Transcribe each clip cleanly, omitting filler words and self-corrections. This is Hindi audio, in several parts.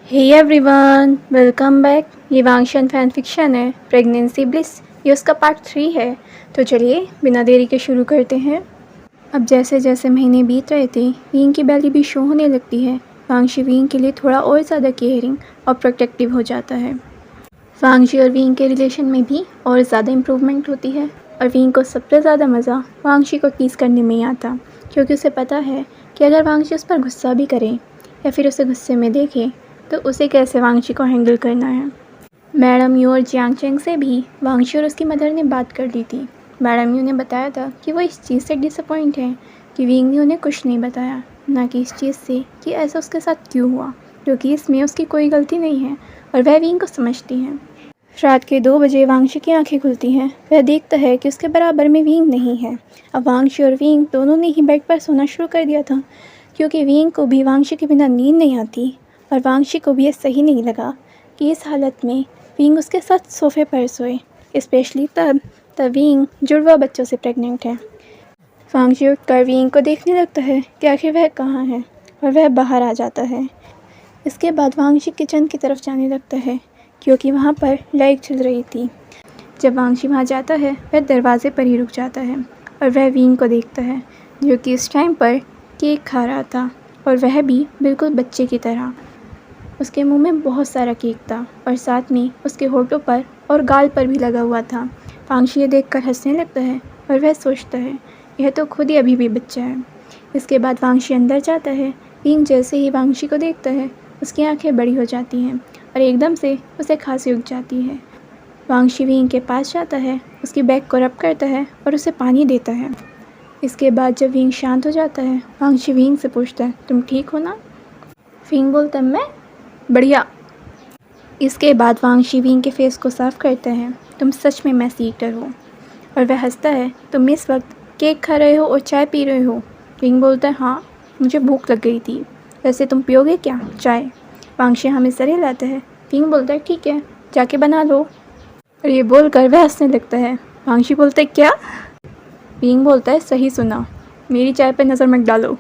Hey everyone, welcome back. ये वांगशन फैन फिक्शन है, प्रेगनेंसी ब्लिस। ये उसका पार्ट 3 है। तो चलिए बिना देरी के शुरू करते हैं। अब जैसे जैसे महीने बीत रहे थे, वींग की बेली भी शो होने लगती है। वांगशी वींग के लिए थोड़ा और ज़्यादा केयरिंग और प्रोटेक्टिव हो जाता है। वांगशी और वींग के रिलेशन में भी और ज़्यादा इम्प्रूवमेंट होती है। और वींग को सबसे ज़्यादा मज़ा वांगशी को टीज़ करने में ही आता, क्योंकि उसे पता है कि अगर वांगशी उस पर गुस्सा भी करे या फिर उसे गुस्से में देखे तो उसे कैसे वांगशी को हैंडल करना है। मैडम यू और जियांग चेंग से भी वांगशी और उसकी मदर ने बात कर ली थी। मैडम यू ने बताया था कि वो इस चीज़ से डिसअपॉइंट है कि वींग ने उन्हें कुछ नहीं बताया, ना कि इस चीज़ से कि ऐसा उसके साथ क्यों हुआ, क्योंकि इसमें उसकी कोई गलती नहीं है और वह वींग को समझती हैं। रात के 2 बजे वांगशी की आंखें खुलती हैं। वह देखता है कि उसके बराबर में वींग नहीं है। अब वांगशी और वींग दोनों ने ही बेड पर सोना शुरू कर दिया था, क्योंकि वींग को भी वांगशी के बिना नींद नहीं आती और वांगशी को भी ये सही नहीं लगा कि इस हालत में वींग उसके साथ सोफे पर सोए, स्पेशली तब वींग जुड़वा बच्चों से प्रेग्नेंट है। वांगशी उठकर वींग को देखने लगता है कि आखिर वह कहाँ है और वह बाहर आ जाता है। इसके बाद वांगशी किचन की तरफ जाने लगता है, क्योंकि वहाँ पर लाइट चल रही थी। जब वांगशी वहाँ जाता है, वह दरवाजे पर ही रुक जाता है और वह वींग को देखता है, जो कि इस टाइम पर केक खा रहा था और वह भी बिल्कुल बच्चे की तरह। उसके मुंह में बहुत सारा केक था और साथ में उसके होठों पर और गाल पर भी लगा हुआ था। वांगशी ये देखकर हंसने लगता है और वह सोचता है, यह तो खुद ही अभी भी बच्चा है। इसके बाद वांगशी अंदर जाता है। वींग जैसे ही वांगशी को देखता है, उसकी आंखें बड़ी हो जाती हैं और एकदम से उसे खांसी उठ जाती है। वांगशी वींग के पास जाता है, उसकी बैक को रब करता है और उसे पानी देता है। इसके बाद जब वींग शांत हो जाता है, वांगशी वींग से पूछता है, तुम ठीक हो ना? वींग बोलता है, मैं बढ़िया। इसके बाद वांगशी वींग के फेस को साफ करता है। तुम सच में मैस ईटर हो। और वह हंसता है, तुम इस वक्त केक खा रहे हो और चाय पी रहे हो? वींग बोलता है, हाँ, मुझे भूख लग गई थी। वैसे तुम पियोगे क्या चाय? वांगशी हमें सरे लाता है। वींग बोलता है, ठीक है, जाके बना लो। और ये बोलकर वह हंसने लगता है। वांगशी बोलता है, क्या? वींग बोलता है, सही सुना, मेरी चाय पर नज़र मत डालो।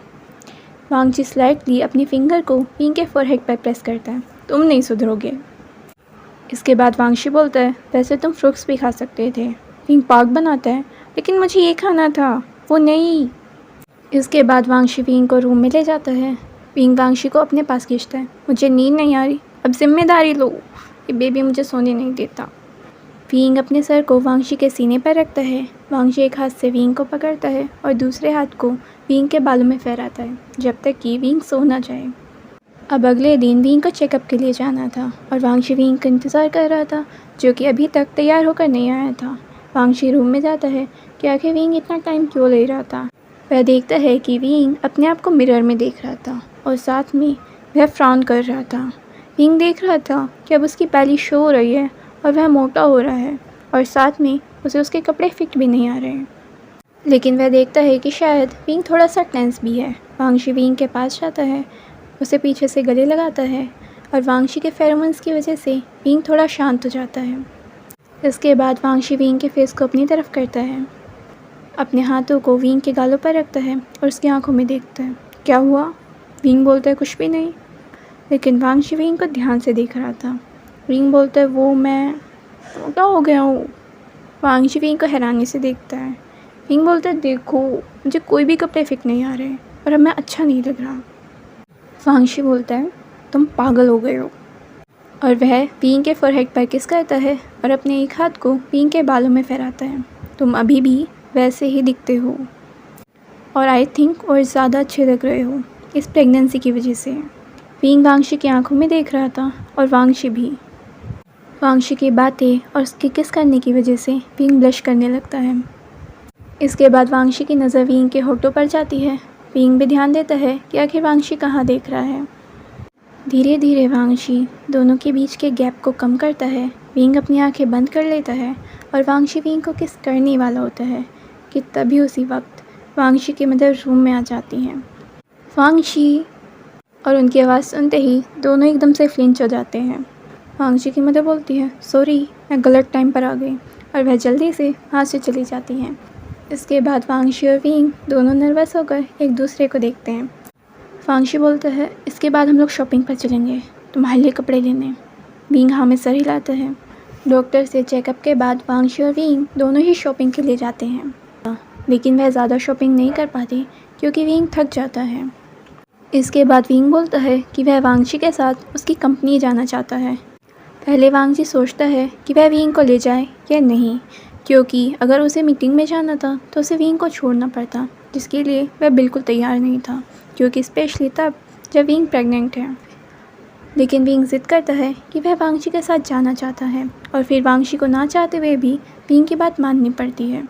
वांगशी स्लाइटली अपनी फिंगर को वींग के फोरहेड पर प्रेस करता है। तुम नहीं सुधरोगे। इसके बाद वांगशी बोलता है, वैसे तुम फ्रूट्स भी खा सकते थे। वींग पाक बनाता है, लेकिन मुझे ये खाना था, वो नहीं। इसके बाद वांगशी वींग को रूम में ले जाता है। वींग वांगशी को अपने पास खींचता है। मुझे नींद नहीं आ रही, अब जिम्मेदारी लो, ये बेबी मुझे सोने नहीं देता। वींग अपने सर को वांगशी के सीने पर रखता है। वांगशी एक हाथ से वींग को पकड़ता है और दूसरे हाथ को वींग के बालों में फहराता है, जब तक कि वींग सो ना जाए। अब अगले दिन वींग को चेकअप के लिए जाना था और वांगशी वींग का इंतज़ार कर रहा था, जो कि अभी तक तैयार होकर नहीं आया था। वांगशी रूम में जाता है कि आखिर वींग इतना टाइम क्यों ले रहा था। वह देखता है कि वींग अपने आप को मिरर में देख रहा था और साथ में वह फ्राउन कर रहा था। वींग देख रहा था कि अब उसकी बेली शो हो रही है और वह मोटा हो रहा है और साथ में उसे उसके कपड़े फिट भी नहीं आ रहे हैं। लेकिन वह देखता है कि शायद वींग थोड़ा सा टेंस भी है। वांगशी वींग के पास जाता है, उसे पीछे से गले लगाता है और वांगशी के फेरोमोन्स की वजह से वींग थोड़ा शांत हो जाता है। इसके बाद वांगशी वींग के फेस को अपनी तरफ करता है, अपने हाथों को वींग के गालों पर रखता है और उसकी आंखों में देखता है। क्या हुआ? वींग बोलता है, कुछ भी नहीं। लेकिन वांगशी वींग को ध्यान से देख रहा था। वींग बोलता है, वो मैं मोटा हो गया हूँ। वांगशी वींग को हैरानी से देखता है। वींग बोलता है, देखो, मुझे कोई भी कपड़े फिट नहीं आ रहे और अब मैं अच्छा नहीं लग रहा। वांगशी बोलता है, तुम पागल हो गए हो। और वह वींग के फोरहेड पर किस करता है और अपने एक हाथ को वींग के बालों में फहराता है। तुम अभी भी वैसे ही दिखते हो और आई थिंक और ज़्यादा अच्छे लग रहे हो इस प्रेगनेंसी की वजह से। वींग वांगशी की आंखों में देख रहा था और वांगशी भी। वांगशी की बातें और उसके किस करने की वजह से वींग ब्लश करने लगता है। इसके बाद वांगशी की नज़र वींग के होठों पर जाती है। वींग भी ध्यान देता है कि आखिर वांगशी कहाँ देख रहा है। धीरे धीरे वांगशी दोनों के बीच के गैप को कम करता है। वींग अपनी आंखें बंद कर लेता है और वांगशी वींग को किस करने वाला होता है कि तभी उसी वक्त वांगशी की मदर रूम में आ जाती हैं। वांगशी और उनकी आवाज़ सुनते ही दोनों एकदम से फ्लिंच हो जाते हैं। वांगशी की मदर बोलती है, सॉरी, मैं गलत टाइम पर आ गई, और वह जल्दी से वहाँ से चली जाती हैं। इसके बाद वांगशी और वींग दोनों नर्वस होकर एक दूसरे को देखते हैं। वांगशी बोलता है, इसके बाद हम लोग शॉपिंग पर चलेंगे, तुम्हारे लिए कपड़े लेने। विंग हाँ में सर हिलाता है। डॉक्टर से चेकअप के बाद वांगशी और विंग दोनों ही शॉपिंग के लिए जाते हैं, लेकिन वह ज़्यादा शॉपिंग नहीं कर पाती क्योंकि विंग थक जाता है। इसके बाद विंग बोलता है कि वह वांगशी के साथ उसकी कंपनी जाना चाहता है। पहले वांगशी सोचता है कि वह विंग को ले जाए या नहीं, क्योंकि अगर उसे मीटिंग में जाना था तो उसे विंग को छोड़ना पड़ता, जिसके लिए वह बिल्कुल तैयार नहीं था, क्योंकि स्पेशली तब जब विंग प्रेग्नेंट है। लेकिन विंग ज़िद करता है कि वह वांगशी के साथ जाना चाहता है और फिर वांगशी को ना चाहते हुए भी विंग की बात माननी पड़ती है।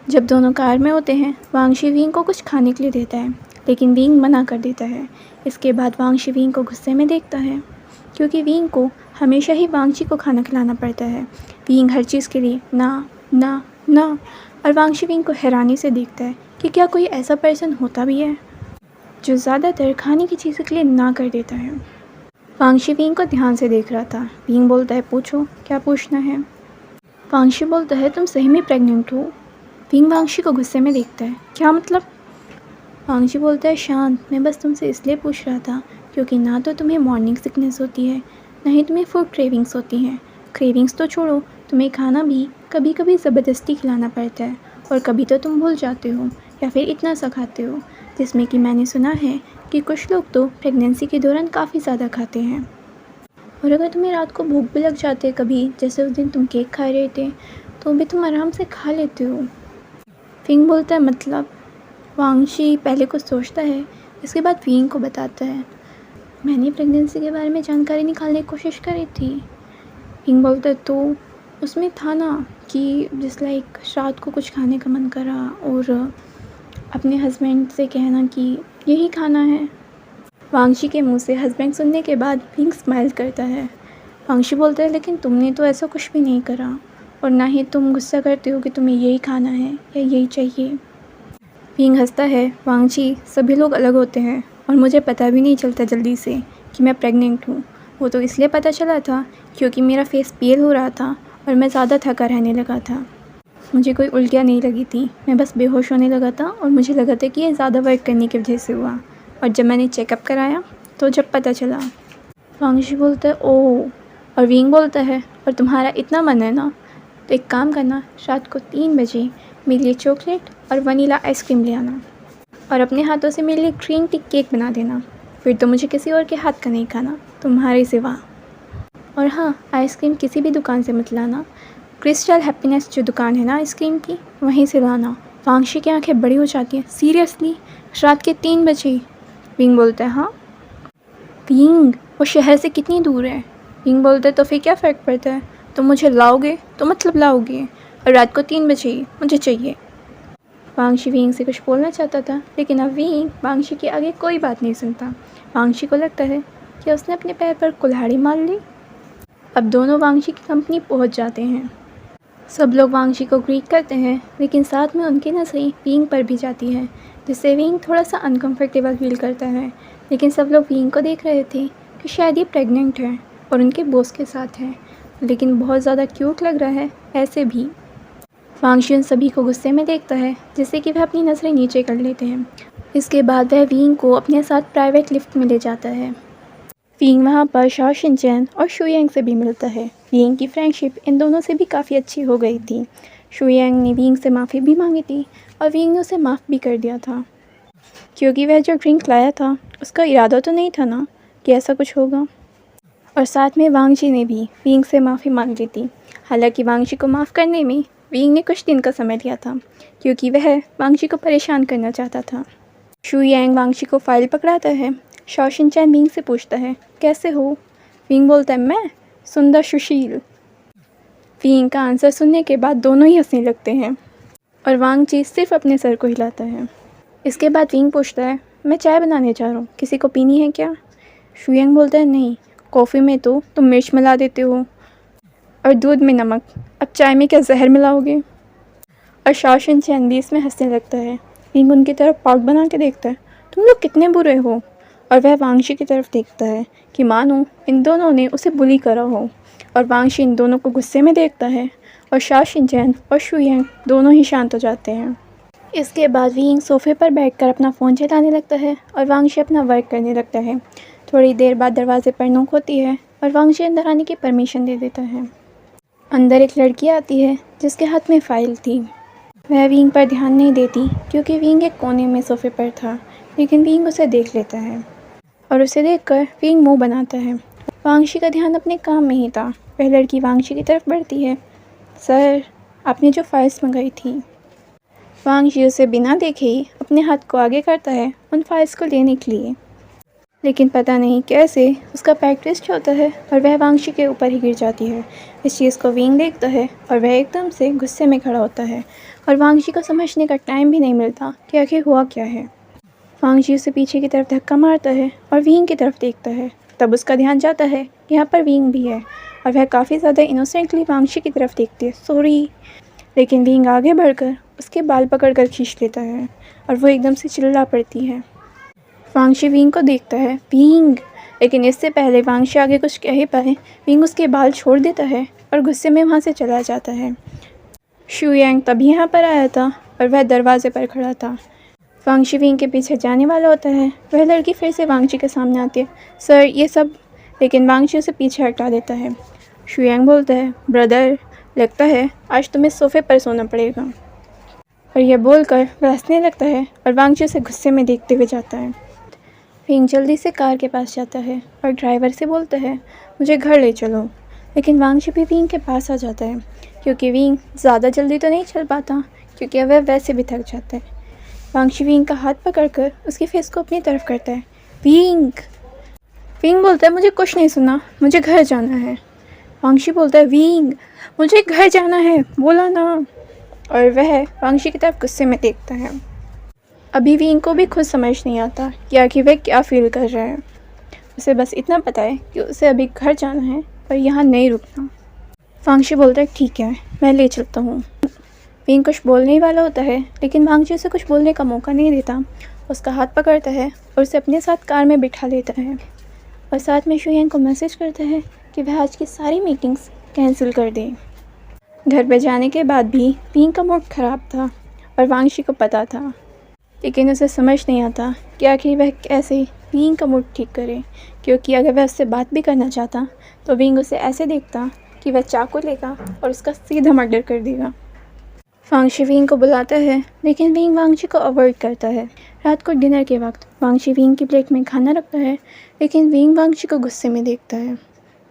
जब दोनों कार में होते हैं, वांगशी विंग को कुछ खाने के लिए देता है, लेकिन विंग मना कर देता है। इसके बाद वांगशी विंग को गुस्से में देखता है, क्योंकि विंग को हमेशा ही वांगशी को खाना खिलाना पड़ता है। विंग हर चीज़ के लिए ना ना ना, और वांगशी विंग को हैरानी से देखता है कि क्या कोई ऐसा पर्सन होता भी है जो ज़्यादातर खाने की चीज़ों के लिए ना कर देता है। वांगशी विंग को ध्यान से देख रहा था। विंग बोलता है, पूछो, क्या पूछना है? वांगशी बोलता है, तुम सही में प्रेग्नेंट हो? विंग वांगशी को गुस्से में देखता है, क्या मतलब? वांगशी बोलता है, शांत, मैं बस तुमसे इसलिए पूछ रहा था क्योंकि ना तो तुम्हें मॉर्निंग सिकनेस होती है, ना ही तुम्हें फूड क्रेविंग्स होती हैं। क्रेविंग्स तो छोड़ो, तुम्हें खाना भी कभी कभी ज़बरदस्ती खिलाना पड़ता है, और कभी तो तुम भूल जाते हो या फिर इतना सा खाते हो, जिसमें कि मैंने सुना है कि कुछ लोग तो प्रेगनेंसी के दौरान काफ़ी ज़्यादा खाते हैं। और अगर तुम्हें रात को भूख भी लग जाती है कभी, जैसे उस दिन तुम केक खा रहे थे, तो भी तुम आराम से खा लेते हो। विंग बोलता है, मतलब? वांगशी पहले कुछ सोचता है, इसके बाद विंग को बताता है, मैंने प्रेगनेंसी के बारे में जानकारी निकालने की कोशिश करी थी। विंग बोलता है, तो उसमें था ना कि जिस लाइक रात को कुछ खाने का मन करा और अपने हस्बैंड से कहना कि यही खाना है। वांगशी के मुंह से हस्बैंड सुनने के बाद विंग स्माइल करता है। वांगशी बोलता है, लेकिन तुमने तो ऐसा कुछ भी नहीं करा, और ना ही तुम गुस्सा करते हो कि तुम्हें यही खाना है या यही चाहिए। विंग हंसता है, वांगशी, सभी लोग अलग होते हैं और मुझे पता भी नहीं चलता जल्दी से कि मैं प्रेग्नेंट हूँ। वो तो इसलिए पता चला था क्योंकि मेरा फेस पेल हो रहा था और मैं ज़्यादा थका रहने लगा था। मुझे कोई उल्टियाँ नहीं लगी थी, मैं बस बेहोश होने लगा था और मुझे लगा था कि ये ज़्यादा वर्क करने की वजह से हुआ। और जब मैंने चेकअप कराया तो जब पता चला। वांगशी बोलता है, ओह। और विंग बोलता है, और तुम्हारा इतना मन है ना, तो एक काम करना, रात को 3 बजे मेरे लिए चॉकलेट और वनीला आइसक्रीम ले आना, और अपने हाथों से मेरे लिए ग्रीन टी केक बना देना। फिर तो मुझे किसी और के हाथ का नहीं खाना, तुम्हारे सिवा। और हाँ, आइसक्रीम किसी भी दुकान से मत लाना, क्रिस्टल हैप्पीनेस जो दुकान है ना आइसक्रीम की, वहीं से लाना। वांगशी की आंखें बड़ी हो जाती हैं, सीरियसली? रात के 3 बजे? विंग बोलता है, हाँ। विंग, वो शहर से कितनी दूर है? विंग बोलता है, तो फिर क्या फ़र्क पड़ता है, तुम मुझे लाओगे तो मतलब लाओगे, और रात को 3 बजे ही मुझे चाहिए। वांगशी विंग से कुछ बोलना चाहता था, लेकिन अब विंग वांगशी के आगे कोई बात नहीं सुनता। वांगशी को लगता है कि उसने अपने पैर पर कुल्हाड़ी मार ली। अब दोनों वांगशी की कंपनी पहुंच जाते हैं। सब लोग वांगशी को ग्रीट करते हैं, लेकिन साथ में उनकी नज़रें विंग पर भी जाती है, जिससे विंग थोड़ा सा अनकंफर्टेबल फील करता है। लेकिन सब लोग विंग को देख रहे थे कि शायद ये प्रेग्नेंट है और उनके बॉस के साथ है, लेकिन बहुत ज़्यादा क्यूट लग रहा है ऐसे भी। वांगशी उन सभी को गुस्से में देखता है, जिससे कि वह अपनी नज़रें नीचे कर लेते हैं। इसके बाद वह विंग को अपने साथ प्राइवेट लिफ्ट में ले जाता है। विंग वहाँ पर शाओ शिनचैन और शुयांग से भी मिलता है। विंग की फ्रेंडशिप इन दोनों से भी काफ़ी अच्छी हो गई थी। शुयांग ने विंग से माफ़ी भी मांगी थी और विंग ने उसे माफ़ भी कर दिया था, क्योंकि वह जो ड्रिंक लाया था उसका इरादा तो नहीं था ना कि ऐसा कुछ होगा। और साथ में वांगशी ने भी विंग से माफ़ी मांग ली थी। हालांकि वांगशी को माफ़ करने में विंग ने कुछ दिन का समय लिया था, क्योंकि वह वांगशी को परेशान करना चाहता था। शुयांग वांगशी को फाइल पकड़ाता है। शाओ शिनचैन विंग से पूछता है, कैसे हो? विंग बोलता है, मैं सुंदर सुशील। विंग का आंसर सुनने के बाद दोनों ही हंसने लगते हैं और वांगशी सिर्फ अपने सर को हिलाता है। इसके बाद विंग पूछता है, मैं चाय बनाने जा रहा हूँ, किसी को पीनी है क्या? शुयांग बोलता है, नहीं, कॉफ़ी में तो तुम मिर्च मिला देते हो और दूध में नमक, अब चाय में क्या जहर मिलाओगे? और शाओ शिनचैन भी इसमें हंसने लगता है। विंग उनकी तरफ पार्क बना के देखता है, तुम लोग कितने बुरे हो। और वह वांगशी की तरफ देखता है कि मानो इन दोनों ने उसे बुली करा हो, और वांगशी इन दोनों को गुस्से में देखता है और शाओ शिनचैन और शुयांग दोनों ही शांत हो जाते हैं। इसके बाद विंग सोफे पर बैठकर अपना फ़ोन चलाने लगता है और वांगशी अपना वर्क करने लगता है। थोड़ी देर बाद दरवाजे पर नोक होती है और वांगशी अंदर आने की परमिशन दे देता है। अंदर एक लड़की आती है जिसके हाथ में फ़ाइल थी। वह विंग पर ध्यान नहीं देती क्योंकि विंग एक कोने में सोफे पर था, लेकिन विंग उसे देख लेता है और उसे देखकर विंग मुंह बनाता है। वांगशी का ध्यान अपने काम में ही था। वह लड़की वांगशी की तरफ बढ़ती है। सर, आपने जो फाइल्स मंगाई थी। वांगशी उसे बिना देखे ही अपने हाथ को आगे करता है उन फाइल्स को लेने के लिए, लेकिन पता नहीं कैसे उसका पैर ट्विस्ट होता है और वह वांगशी के ऊपर ही गिर जाती है। इस चीज़ को विंग देखता है और वह एकदम से गुस्से में खड़ा होता है और वांगशी को समझने का टाइम भी नहीं मिलता कि आखिर हुआ क्या है। वांगशी उसे पीछे की तरफ धक्का मारता है और विंग की तरफ देखता है। तब उसका ध्यान जाता है कि यहाँ पर विंग भी है और वह काफ़ी ज़्यादा इनोसेंटली वांगशी की तरफ देखती है, सॉरी। लेकिन विंग आगे बढ़कर उसके बाल पकड़कर खींच लेता है और वो एकदम से चिल्ला पड़ती है। वांगशी विंग को देखता है, विंग, लेकिन इससे पहले वांगशी आगे कुछ कह ही पाए, विंग उसके बाल छोड़ देता है और गुस्से में वहाँ से चला जाता है। शू यांग तभी यहाँ पर आया था और वह दरवाजे पर खड़ा था। वांगशी विंग के पीछे जाने वाला होता है। वह लड़की फिर से वांगशी के सामने आती है, सर ये सब, लेकिन वांगशी उसे पीछे हटा देता है। शू यांग बोलता है, ब्रदर, लगता है आज तुम्हें सोफे पर सोना पड़ेगा। और यह बोलकर वह हंसने लगता है और वांगशी उसे गुस्से में देखते हुए जाता है। विंग जल्दी से कार के पास जाता है और ड्राइवर से बोलता है, मुझे घर ले चलो। लेकिन वांगशी भी विंग के पास आ जाता है क्योंकि विंग ज़्यादा जल्दी तो नहीं चल पाता क्योंकि वह वैसे भी थक जाता है। वांगशी विंग का हाथ पकड़कर उसके फेस को अपनी तरफ करता है। विंग विंग बोलता है, मुझे कुछ नहीं सुना, मुझे घर जाना है। वांगशी बोलता है, विंग, मुझे घर जाना है, बोला ना। और वह वांगशी की तरफ गुस्से में देखता है। अभी विंग को भी खुद समझ नहीं आता कि आखिर वह क्या फील कर रहा है। उसे बस इतना पता है कि उसे अभी घर जाना है और यहाँ नहीं रुकना। वांगशी बोलता है, ठीक है, मैं ले चलता हूँ। विंग कुछ बोलने ही वाला होता है, लेकिन वांगशी उसे कुछ बोलने का मौका नहीं देता। उसका हाथ पकड़ता है और उसे अपने साथ कार में बिठा लेता है और साथ में शू यांग को मैसेज करता है कि वह आज की सारी मीटिंग्स कैंसिल कर दे। घर पे जाने के बाद भी विंग का मूड ख़राब था और वांगशी को पता था, लेकिन उसे समझ नहीं आता कि आखिर वह कैसे विंग का मूड ठीक करे, क्योंकि अगर वह उससे बात भी करना चाहता तो विंग उसे ऐसे देखता कि वह चाकू लेगा और उसका सीधा मर्डर कर देगा। वांगशी विंग को बुलाता है, लेकिन विंग वांगशी को अवॉइड करता है। रात को डिनर के वक्त वांगशी विंग की प्लेट में खाना रखता है, लेकिन विंग वांगशी को गुस्से में देखता है।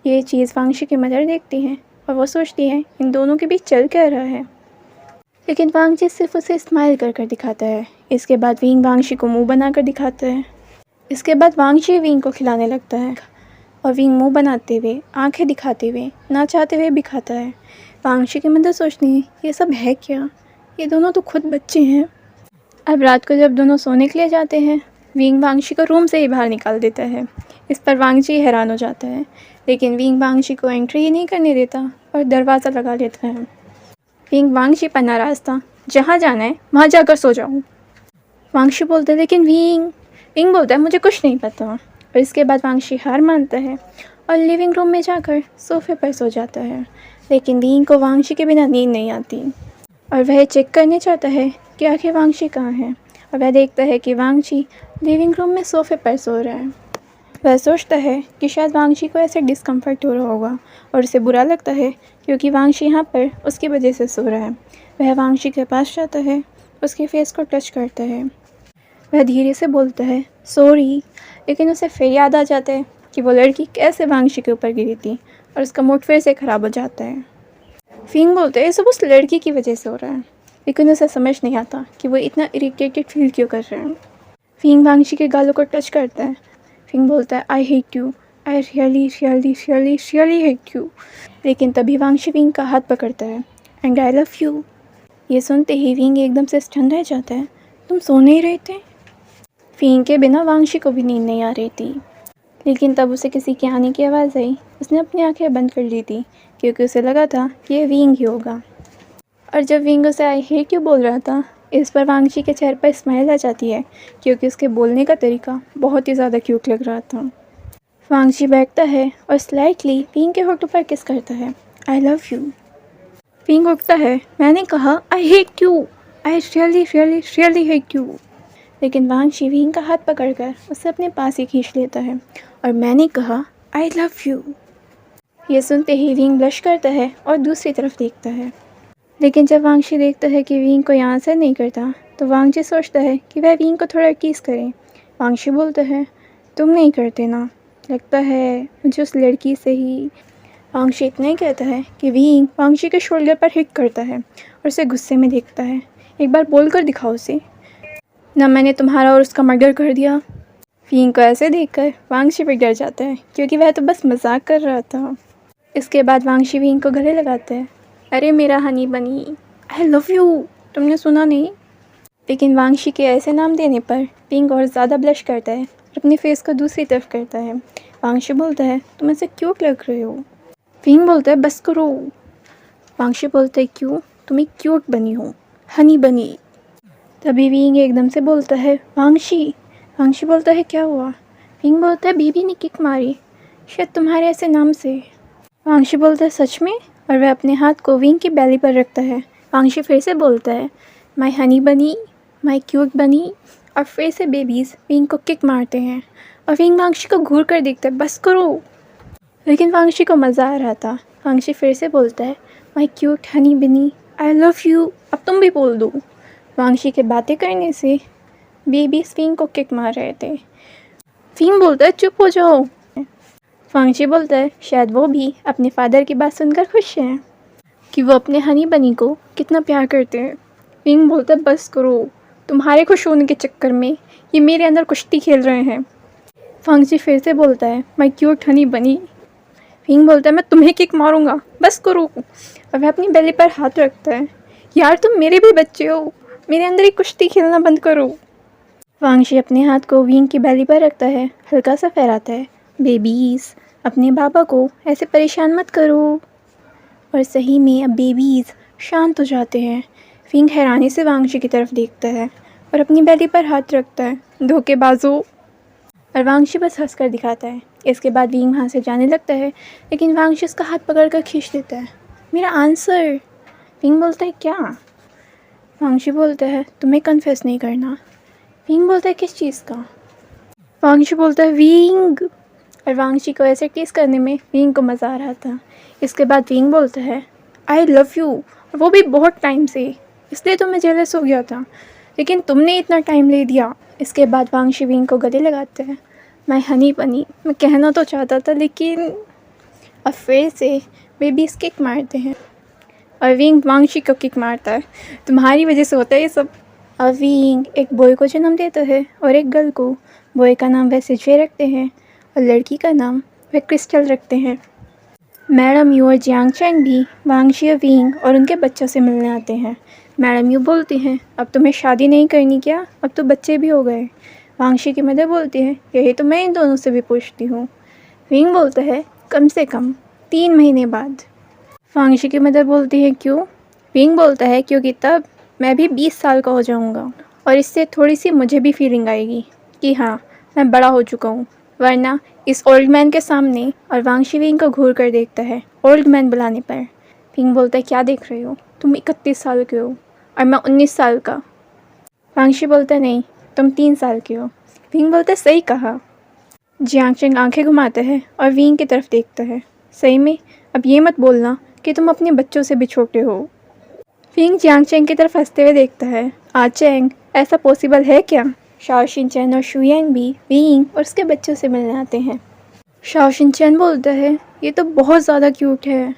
ये चीज़ वांगशी की मदर देखती है और वो सोचती है इन दोनों के बीच चल क्या रहा है, लेकिन वांगशी सिर्फ उसे स्माइल कर कर दिखाता है। इसके बाद विंग वांगशी को मुंह बनाकर दिखाता है। इसके बाद वांगशी विंग को खिलाने लगता है और विंग मुंह बनाते हुए, आंखें दिखाते हुए, ना चाहते हुए भी खाता है। वांगशी की मदर सोचती है ये सब है क्या, ये दोनों तो खुद बच्चे हैं। अब रात को जब दोनों सोने के लिए जाते हैं, विंग वांगशी को रूम से ही बाहर निकाल देता है। इस पर वांगशी हैरान हो जाता है, लेकिन विंग वांगशी को एंट्री ही नहीं करने देता और दरवाज़ा लगा लेता है। विंग वांगशी पर नाराज़ था, जहाँ जाना है वहाँ जाकर सो जाऊँ। वांगशी बोलता है, लेकिन विंग बोलता है, मुझे कुछ नहीं पता। और इसके बाद वांगशी हार मानता है और लिविंग रूम में जाकर सोफे पर सो जाता है। लेकिन विंग को वांगशी के बिना नींद नहीं आती और वह चेक करने चाहता है कि आखिर वांगशी कहाँ है। और वह देखता है कि वांगशी लिविंग रूम में सोफे पर सो रहा है। वह सोचता है कि शायद वांगशी को ऐसे डिस्कम्फर्ट हो रहा होगा और उसे बुरा लगता है क्योंकि वांगशी यहाँ पर उसकी वजह से सो रहा है। वह वांगशी के पास जाता है, उसके फेस को टच करता है। वह धीरे से बोलता है, सॉरी, लेकिन उसे फिर याद आ जाता है कि वो लड़की कैसे वांगशी के ऊपर गिरी थी और उसका मूड फिर से ख़राब हो जाता है। विंग बोलता है, ये सब उस लड़की की वजह से हो रहा है, लेकिन उसे समझ नहीं आता कि वो इतना इरिटेटेड फील क्यों कर रहा है। विंग वांगशी के गालों को टच करता है। विंग बोलता है, I hate you, I really really really really hate you. लेकिन तभी वांगशी विंग का हाथ पकड़ता है, एंड आई लव यू। ये सुनते ही विंग एकदम से स्टन रह जाता है, तुम सो नहीं रहे थे। विंग के बिना वांगशी को भी नींद नहीं आ रही थी, लेकिन तब उसे किसी के आने की आवाज़ आई। उसने अपनी आंखें बंद कर ली थी क्योंकि उसे लगा था कि ये विंग ही होगा। और जब विंग उसे आई हेट यू बोल रहा था, इस पर वांगशी के चेहरे पर स्माइल आ जाती है क्योंकि उसके बोलने का तरीका बहुत ही ज़्यादा क्यूट लग रहा था। वांगशी बैठता है और स्लाइटली विंग के होठों पर किस करता है, आई लव यू। विंग उठता है, मैंने कहा I hate you, I really really really hate you. लेकिन वांगशी विंग का हाथ पकड़कर उसे अपने पास ही खींच लेता है और मैंने कहा आई लव यू। ये सुनते ही विंग ब्लश करता है और दूसरी तरफ देखता है। लेकिन जब वांगशी देखता है कि विंग को यहाँ आंसर नहीं करता तो वांगजी सोचता है कि वह विंग को थोड़ा टीस करे। वांगशी बोलता है तुम नहीं करते ना, लगता है मुझे उस लड़की से ही। वांगशी इतना ही कहता है कि विंग वांगशी के शोल्डर पर हिट करता है और उसे गुस्से में देखता है। एक बार बोल कर दिखाओ उसे, ना मैंने तुम्हारा और उसका मर्डर कर दिया। विंग को ऐसे देखकर वांगशी भी डर जाता है क्योंकि वह तो बस मजाक कर रहा था। इसके बाद वांगशी विंग को गले लगाता है। अरे मेरा हनी बनी, आई लव यू, तुमने सुना नहीं? लेकिन वांगशी के ऐसे नाम देने पर विंग और ज़्यादा ब्लश करता है और अपनी फेस को दूसरी तरफ करता है। वांगशी बोलता है तुम ऐसे क्यूट लग रहे हो। विंग बोलता है बस करो। वांगशी बोलता है क्यों, तुम एक क्यूट बनी हो, हनी बनी। तभी विंग एकदम से बोलता है वांगशी। वांगशी बोलता है क्या हुआ? विंग बोलता है बीबी ने किक मारी, शायद तुम्हारे ऐसे नाम से। वांगशी बोलता है सच में, और वह अपने हाथ को विंग की बैली पर रखता है। वांगशी फिर से बोलता है माय हनी बनी, माय क्यूट बनी, और फिर से बेबीज़ विंग को किक मारते हैं और विंग वांगशी को घूर कर देखता है बस करो। लेकिन वांगशी को मज़ा आ रहा था। वांगशी फिर से बोलता है माय क्यूट हनी बनी, आई लव यू, अब तुम भी बोल दो। वांगशी के बातें करने से बेबीज़ विंग को किक मार रहे थे। विंग बोलता है चुप हो जाओ। वांगशी बोलता है शायद वो भी अपने फादर की बात सुनकर खुश हैं कि वो अपने हनी बनी को कितना प्यार करते हैं। विंग बोलता है बस करो, तुम्हारे खुश होने के चक्कर में ये मेरे अंदर कुश्ती खेल रहे हैं। वांगशी फिर से बोलता है माय क्यूट हनी बनी। विंग बोलता है मैं तुम्हें किक मारूंगा, बस करो, और वह अपनी बेली पर हाथ रखता है। यार तुम मेरे भी बच्चे हो, मेरे अंदर ही कुश्ती खेलना बंद करो। वांगशी अपने हाथ को विंग की बेली पर रखता है, हल्का सा फहराता है बेबीज़ अपने बाबा को ऐसे परेशान मत करो। और सही में अब बेबीज़ शांत हो जाते हैं। विंग हैरानी से वांगशी की तरफ देखता है और अपनी बेली पर हाथ रखता है धोखेबाजों, और वांगशी बस हंसकर दिखाता है। इसके बाद विंग वहाँ से जाने लगता है लेकिन वांगशी उसका हाथ पकड़कर खींच देता है। मेरा आंसर। विंग बोलता है क्या? वांगशी बोलता है तुम्हें कन्फेस नहीं करना। विंग बोलता है किस चीज़ का? वांगशी बोलता है विंग, और वांगशी को ऐसे टीस करने में विंग को मज़ा आ रहा था। इसके बाद विंग बोलता है आई लव यू, और वो भी बहुत टाइम से, इसलिए तो मैं जेलस हो गया था, लेकिन तुमने इतना टाइम ले दिया। इसके बाद वांगशी विंग को गले लगाते हैं। मैं हनी बनी, मैं कहना तो चाहता था लेकिन। और फिर से बेबीज़ किक मारते हैं और विंग वांगशी को किक मारता है। तुम्हारी वजह से होता है ये सब। और विंग एक बॉय को जन्म देता है और एक गर्ल को। बॉय का नाम वह सिजवे रखते हैं और लड़की का नाम वह क्रिस्टल रखते हैं। मैडम यू और जियांग चैंग भी वांगशी और विंग और उनके बच्चों से मिलने आते हैं। मैडम यू बोलती हैं अब तुम्हें शादी नहीं करनी क्या, अब तो बच्चे भी हो गए। वांगशी की मदर बोलती है यही तो मैं इन दोनों से भी पूछती हूँ। विंग बोलता है कम से कम 3 महीने बाद। वांगशी की मदर बोलती है क्यों? विंग बोलता है क्योंकि तब मैं भी 20 साल का हो जाऊँगा और इससे थोड़ी सी मुझे भी फीलिंग आएगी कि हाँ मैं बड़ा हो चुका हूँ, वरना इस ओल्ड मैन के सामने। और वांगशी विंग को घूर कर देखता है ओल्ड मैन बुलाने पर। विंग बोलता है क्या देख रहे हो, तुम 31 साल के हो और मैं 19 साल का। वांगशी बोलता है नहीं, तुम 3 साल के हो। विंग बोलता है सही कहा। जियांग चैंग आंखें घुमाता है और विंग की तरफ देखता है। सही में, अब ये मत बोलना कि तुम अपने बच्चों से भी छोटे हो। विंग जियांग चैंग की तरफ हंसते हुए देखता है। चैंग, ऐसा पॉसिबल है क्या? शाओ शिनचैन और शुयांग भी विंग और उसके बच्चों से मिलने आते हैं। शाओ शिनचैन बोलता है ये तो बहुत ज़्यादा क्यूट है।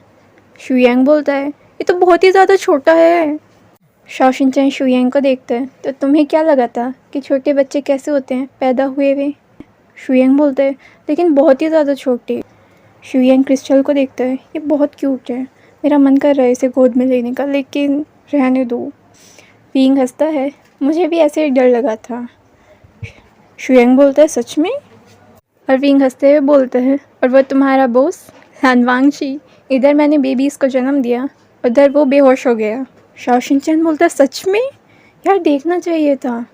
शुयांग बोलता है ये तो बहुत ही ज़्यादा छोटा है। शाओ शिनचैन शुयांग को देखता है तो तुम्हें क्या लगा था कि छोटे बच्चे कैसे होते हैं पैदा हुए हुए? शुयांग बोलता है लेकिन बहुत ही ज़्यादा छोटे। शुयांग क्रिस्टल को देखता है ये बहुत क्यूट है, मेरा मन कर रहा है इसे गोद में लेने का, लेकिन रहने दो। विंग हंसता है मुझे भी ऐसे ही डर लगा था। शुयांग बोलता है सच में? और विंग हंसते हुए बोलता है और वह तुम्हारा बॉस वांगशी, इधर मैंने बेबीज़ को जन्म दिया, उधर वो बेहोश हो गया। शाओ शिनचैन बोलता है सच में? यार देखना चाहिए था।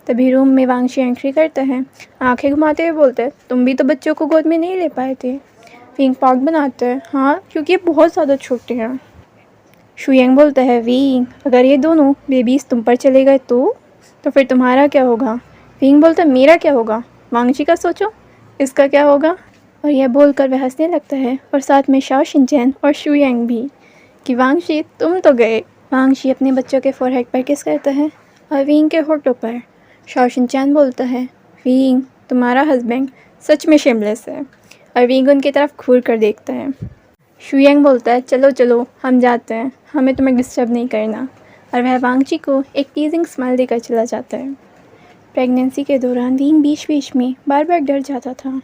तभी रूम में वांगशी एंट्री करता है, आंखें घुमाते हुए बोलता है तुम भी तो बच्चों को गोद में नहीं ले पाए थे। विंग पार्क बनाता है हाँ क्योंकि ये बहुत ज़्यादा छोटे हैं। शुयांग बोलता है विंग अगर ये दोनों बेबीज़ तुम पर चले गए तो फिर तुम्हारा क्या होगा? विंग बोलता है मेरा क्या होगा, वांगची का सोचो, इसका क्या होगा। और यह बोलकर वह हंसने लगता है और साथ में शाओ शिनचैन और शू यांग भी कि वांगची तुम तो गए। वांगची अपने बच्चों के फोरहेड पर किस करता है और विंग के होठों पर। शाओ शिनचैन बोलता है विंग तुम्हारा हस्बैंड सच में शेमलेस है। और विंग उनकी तरफ घूर कर देखता है। शू यांग बोलता है चलो चलो हम जाते हैं, हमें तुम्हें डिस्टर्ब नहीं करना। और वह वांगची को एक टीजिंग स्माइल देकर चला जाता है। प्रेगनेंसी के दौरान विंग बीच बीच में बार बार डर जाता था,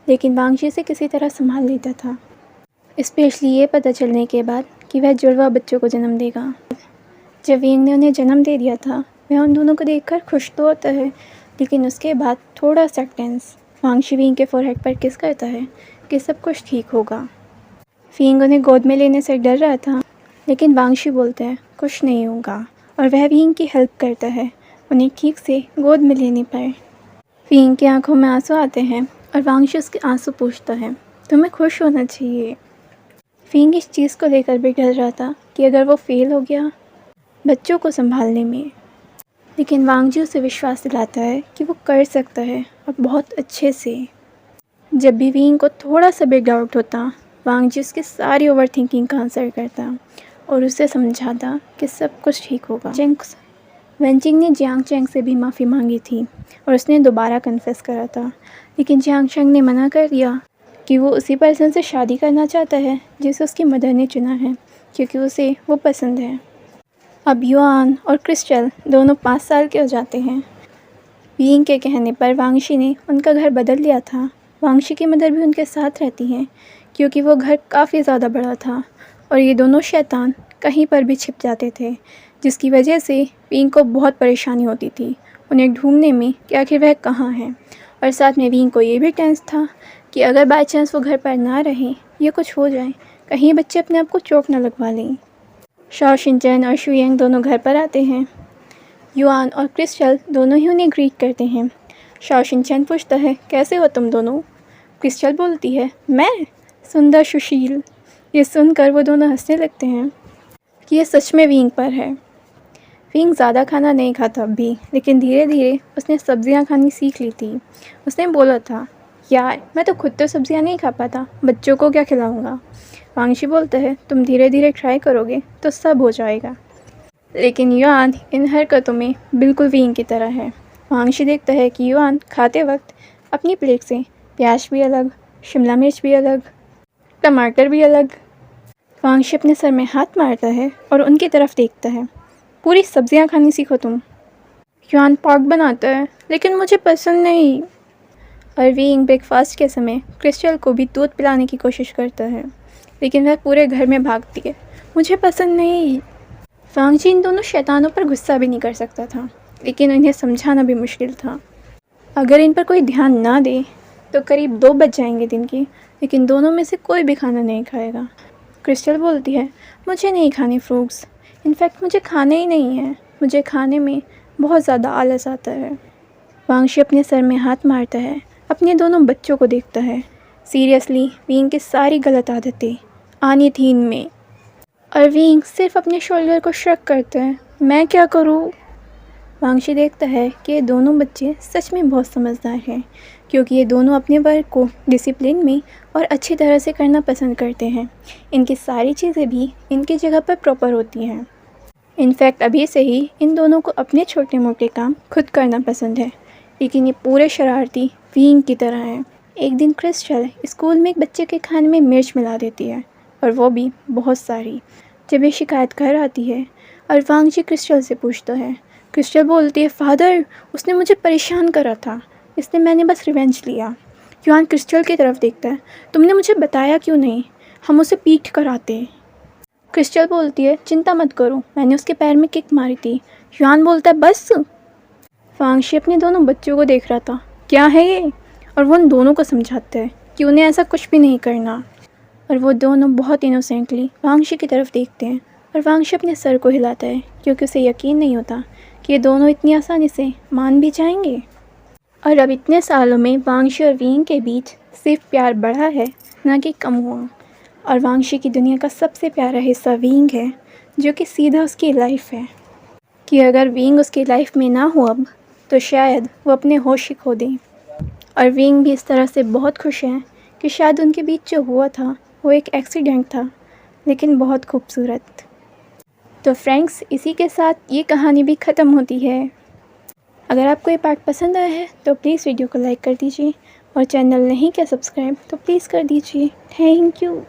लेकिन वांगची से किसी तरह संभाल लेता था, स्पेशली ये पता चलने के बाद कि वह जुड़वा बच्चों को जन्म देगा। जब विंग ने उन्हें जन्म दे दिया था वह उन दोनों को देखकर खुश तो होता है, लेकिन उसके बाद थोड़ा सा टेंस। वांगची विंग के फोरहेड पर किस करता है कि सब कुछ ठीक होगा। विंग उन्हें गोद में लेने से डर रहा था, लेकिन वांगची बोलता है कुछ नहीं होगा और वह विंग की हेल्प करता है उन्हें ठीक से गोद में लेने पर। विंग की आंखों में आंसू आते हैं और वांगची उसके आंसू पूछता है तुम्हें खुश होना चाहिए। विंग इस चीज़ को लेकर भी डर रहा था कि अगर वो फेल हो गया बच्चों को संभालने में, लेकिन वांगची उसे विश्वास दिलाता है कि वो कर सकता है और बहुत अच्छे से। जब भी विंग को थोड़ा सा भी डाउट होता वांगची उसकी सारी ओवर थिंकिंग का आंसर करता और उसे समझाता कि सब कुछ ठीक होगा। वेंचिंग ने जियांग चैंग से भी माफ़ी मांगी थी और उसने दोबारा कन्फेस करा था, लेकिन जियांग चैंग ने मना कर दिया कि वो उसी पर्सन से शादी करना चाहता है जिसे उसकी मदर ने चुना है, क्योंकि उसे वो पसंद है। अब युआन और क्रिस्टल दोनों 5 साल के हो जाते हैं। विंग के कहने पर वांगची ने उनका घर बदल लिया था। वांगची की मदर भी उनके साथ रहती हैं, क्योंकि वो घर काफ़ी ज़्यादा बड़ा था और ये दोनों शैतान कहीं पर भी छिप जाते थे, जिसकी वजह से विंग को बहुत परेशानी होती थी उन्हें ढूंढने में कि आखिर वह कहाँ हैं। और साथ में विंग को ये भी टेंस था कि अगर बाय चांस वो घर पर ना रहें या कुछ हो जाए, कहीं बच्चे अपने आप को चोट ना लगवा लें। शाओ शिनचैन और शू यांग दोनों घर पर आते हैं। युआन और क्रिस्टल दोनों ही उन्हें ग्रीट करते हैं। शाओ शिनचैन पूछता है कैसे हो तुम दोनों। क्रिस्टल बोलती है मैं सुंदर सुशील। ये सुनकर वो दोनों हंसने लगते हैं कि ये सच में विंग पर है। विंग ज़्यादा खाना नहीं खाता अब भी, लेकिन धीरे धीरे उसने सब्जियां खानी सीख ली थी। उसने बोला था यार मैं तो खुद तो सब्जियां नहीं खा पाता, बच्चों को क्या खिलाऊंगा। वांगची बोलता है तुम धीरे धीरे ट्राई करोगे तो सब हो जाएगा। लेकिन युआन इन हरकतों में बिल्कुल विंग की तरह है। वांगची देखता है कि युआन खाते वक्त अपनी प्लेट से प्याज भी अलग, शिमला मिर्च भी अलग, टमाटर भी अलग। वांगची अपने सर में हाथ मारता है और उनकी तरफ देखता है पूरी सब्जियां खानी सीखो तुम। युआन पॉर्क बनाता है लेकिन मुझे पसंद नहीं। और विंग ब्रेकफास्ट के समय क्रिस्टल को भी दूध पिलाने की कोशिश करता है, लेकिन वह पूरे घर में भागती है मुझे पसंद नहीं। वांगची इन दोनों शैतानों पर गुस्सा भी नहीं कर सकता था, लेकिन इन्हें समझाना भी मुश्किल था। अगर इन पर कोई ध्यान ना दे तो करीब 2 बज जाएंगे दिन के, लेकिन दोनों में से कोई भी खाना नहीं खाएगा। क्रिस्टल बोलती है मुझे नहीं खाने फ्रूट्स, इनफैक्ट मुझे खाने ही नहीं है, मुझे खाने में बहुत ज़्यादा आलस आता है। वांगची अपने सर में हाथ मारता है, अपने दोनों बच्चों को देखता है। सीरियसली विंग की सारी गलत आदतें आनी थी इनमें, और विंग सिर्फ अपने शोल्डर को श्रक करता है मैं क्या करूँ। वांगची देखता है कि ये दोनों बच्चे सच में बहुत समझदार हैं, क्योंकि ये दोनों अपने वर्क को डिसिप्लिन में और अच्छी तरह से करना पसंद करते हैं। इनकी सारी चीज़ें भी इनकी जगह पर प्रॉपर होती हैं। इनफैक्ट अभी से ही इन दोनों को अपने छोटे मोटे काम खुद करना पसंद है, लेकिन ये पूरे शरारती विंग की तरह हैं। एक दिन क्रिस्टल स्कूल में एक बच्चे के खाने में मिर्च मिला देती है, और वो भी बहुत सारी। जब ये शिकायत घर आती है और वांगची क्रिस्टल से पूछता है, क्रिस्टल बोलती है फादर उसने मुझे परेशान करा था, इसलिए मैंने बस रिवेंज लिया। युआन क्रिस्टल की तरफ देखता है तुमने मुझे बताया क्यों नहीं, हम उसे पीट कर आते। क्रिस्टल बोलती है चिंता मत करो, मैंने उसके पैर में किक मारी थी। युआन बोलता है बस। वांगची अपने दोनों बच्चों को देख रहा था क्या है ये, और वो उन दोनों को समझाता है कि उन्हें ऐसा कुछ भी नहीं करना। और वो दोनों बहुत इनोसेंटली वांगची की तरफ देखते हैं, और वांगची अपने सर को हिलाता है क्योंकि उसे यकीन नहीं होता कि ये दोनों इतनी आसानी से मान भी जाएंगे। और अब इतने सालों में वांगची और विंग के बीच सिर्फ प्यार बढ़ा है, ना कि कम हुआ। और वांगची की दुनिया का सबसे प्यारा हिस्सा विंग है, जो कि सीधा उसकी लाइफ है, कि अगर विंग उसकी लाइफ में ना हो अब तो शायद वो अपने होश ही खो दें। और विंग भी इस तरह से बहुत खुश हैं कि शायद उनके बीच जो हुआ था वो एक एक्सीडेंट था, लेकिन बहुत खूबसूरत। तो फ्रेंड्स, इसी के साथ ये कहानी भी ख़त्म होती है। अगर आपको ये पार्ट पसंद आया है तो प्लीज़ वीडियो को लाइक कर दीजिए और चैनल नहीं किया सब्सक्राइब तो प्लीज़ कर दीजिए। Thank you.